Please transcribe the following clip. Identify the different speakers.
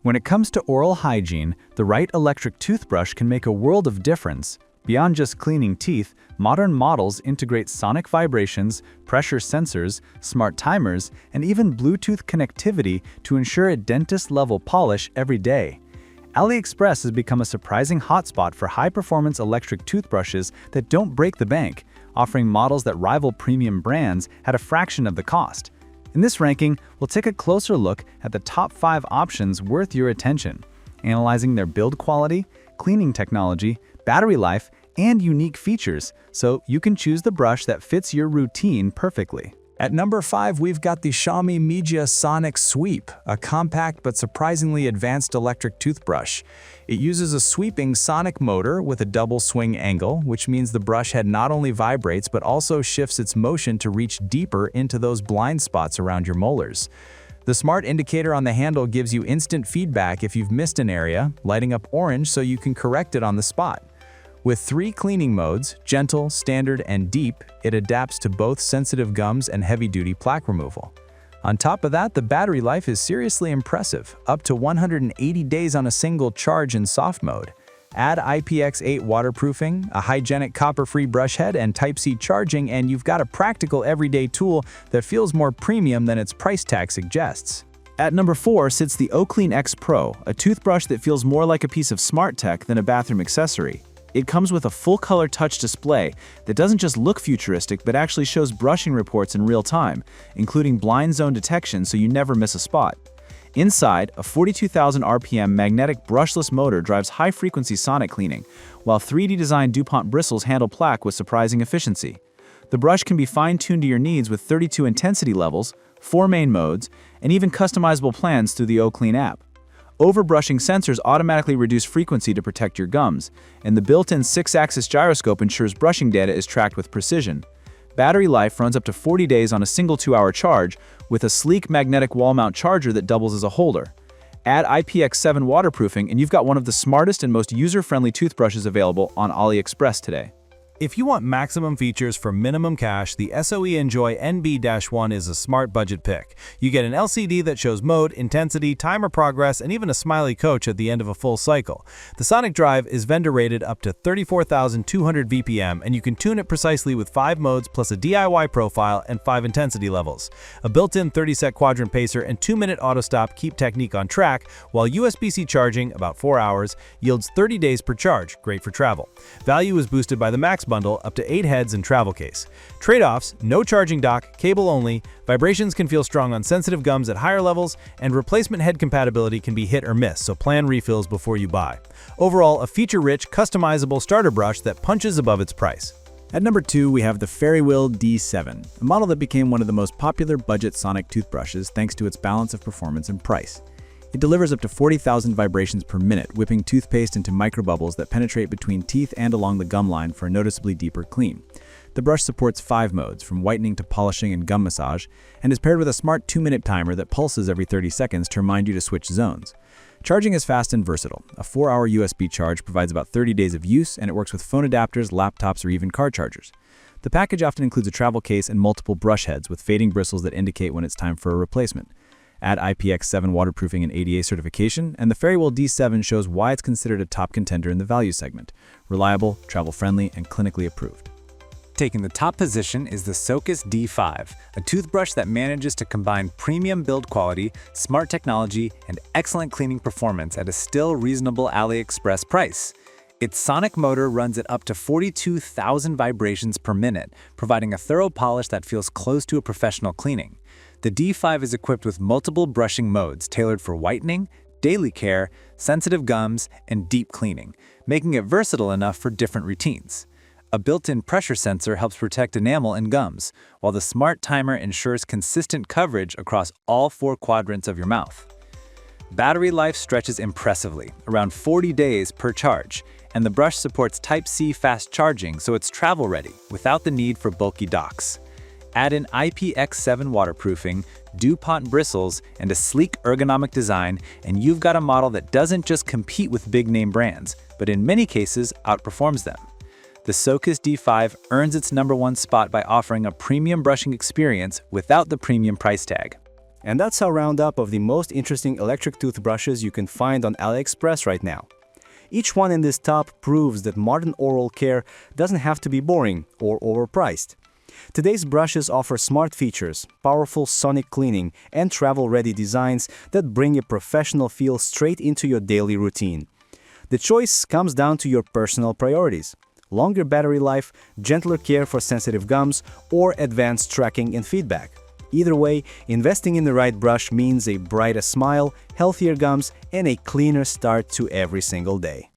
Speaker 1: When it comes to oral hygiene, the right electric toothbrush can make a world of difference. Beyond just cleaning teeth, modern models integrate sonic vibrations, pressure sensors, smart timers, and even Bluetooth connectivity to ensure a dentist-level polish every day. AliExpress has become a surprising hotspot for high-performance electric toothbrushes that don't break the bank, offering models that rival premium brands at a fraction of the cost. In this ranking, we'll take a closer look at the top 5 options worth your attention, analyzing their build quality, cleaning technology, battery life, and unique features, so you can choose the brush that fits your routine perfectly.
Speaker 2: At number 5, we've got the XIAOMI Mijia Sonic Sweep, a compact but surprisingly advanced electric toothbrush. It uses a sweeping sonic motor with a double swing angle, which means the brush head not only vibrates but also shifts its motion to reach deeper into those blind spots around your molars. The smart indicator on the handle gives you instant feedback if you've missed an area, lighting up orange so you can correct it on the spot. With 3 cleaning modes, gentle, standard, and deep, it adapts to both sensitive gums and heavy-duty plaque removal. On top of that, the battery life is seriously impressive, up to 180 days on a single charge in soft mode. Add IPX8 waterproofing, a hygienic copper-free brush head, and Type-C charging, and you've got a practical everyday tool that feels more premium than its price tag suggests.
Speaker 1: At number 4 sits the Oclean X Pro, a toothbrush that feels more like a piece of smart tech than a bathroom accessory. It comes with a full-color touch display that doesn't just look futuristic but actually shows brushing reports in real time, including blind zone detection so you never miss a spot. Inside, a 42,000 RPM magnetic brushless motor drives high-frequency sonic cleaning, while 3D-designed DuPont bristles handle plaque with surprising efficiency. The brush can be fine-tuned to your needs with 32 intensity levels, 4 main modes, and even customizable plans through the Oclean app. Overbrushing sensors automatically reduce frequency to protect your gums, and the built-in 6-axis gyroscope ensures brushing data is tracked with precision. Battery life runs up to 40 days on a single 2-hour charge, with a sleek magnetic wall-mount charger that doubles as a holder. Add IPX7 waterproofing, and you've got one of the smartest and most user-friendly toothbrushes available on AliExpress today.
Speaker 3: If you want maximum features for minimum cash, the SOOENJOY NB-1 is a smart budget pick. You get an LCD that shows mode, intensity, timer progress, and even a smiley coach at the end of a full cycle. The Sonic Drive is vendor rated up to 34,200 VPM, and you can tune it precisely with 5 modes plus a DIY profile and 5 intensity levels. A built-in 30-set quadrant pacer and 2-minute auto stop keep technique on track, while USB-C charging, about 4 hours, yields 30 days per charge, great for travel. Value is boosted by the Max bundle, up to 8 heads and travel case. Trade-offs: no charging dock, cable only, vibrations can feel strong on sensitive gums at higher levels, and replacement head compatibility can be hit or miss, so plan refills before you buy. Overall, a feature-rich, customizable starter brush that punches above its price.
Speaker 1: At number 2, we have the Fairywill D7, a model that became one of the most popular budget sonic toothbrushes thanks to its balance of performance and price. It delivers up to 40,000 vibrations per minute, whipping toothpaste into microbubbles that penetrate between teeth and along the gum line for a noticeably deeper clean. The brush supports 5 modes, from whitening to polishing and gum massage, and is paired with a smart 2-minute timer that pulses every 30 seconds to remind you to switch zones. Charging is fast and versatile. A 4-hour USB charge provides about 30 days of use, and it works with phone adapters, laptops, or even car chargers. The package often includes a travel case and multiple brush heads with fading bristles that indicate when it's time for a replacement. Add IPX7 waterproofing and ADA certification, and the Fairywill D7 shows why it's considered a top contender in the value segment. Reliable, travel-friendly, and clinically approved.
Speaker 4: Taking the top position is the SOOCAS D5, a toothbrush that manages to combine premium build quality, smart technology, and excellent cleaning performance at a still reasonable AliExpress price. Its sonic motor runs at up to 42,000 vibrations per minute, providing a thorough polish that feels close to a professional cleaning. The D5 is equipped with multiple brushing modes tailored for whitening, daily care, sensitive gums, and deep cleaning, making it versatile enough for different routines. A built-in pressure sensor helps protect enamel and gums, while the smart timer ensures consistent coverage across all 4 quadrants of your mouth. Battery life stretches impressively, around 40 days per charge, and the brush supports Type-C fast charging so it's travel-ready, without the need for bulky docks. Add in IPX7 waterproofing, DuPont bristles, and a sleek ergonomic design, and you've got a model that doesn't just compete with big-name brands, but in many cases outperforms them. The SOOCAS D5 earns its #1 spot by offering a premium brushing experience without the premium price tag.
Speaker 5: And that's our roundup of the most interesting electric toothbrushes you can find on AliExpress right now. Each one in this top proves that modern oral care doesn't have to be boring or overpriced. Today's brushes offer smart features, powerful sonic cleaning, and travel-ready designs that bring a professional feel straight into your daily routine. The choice comes down to your personal priorities: longer battery life, gentler care for sensitive gums, or advanced tracking and feedback. Either way, investing in the right brush means a brighter smile, healthier gums, and a cleaner start to every single day.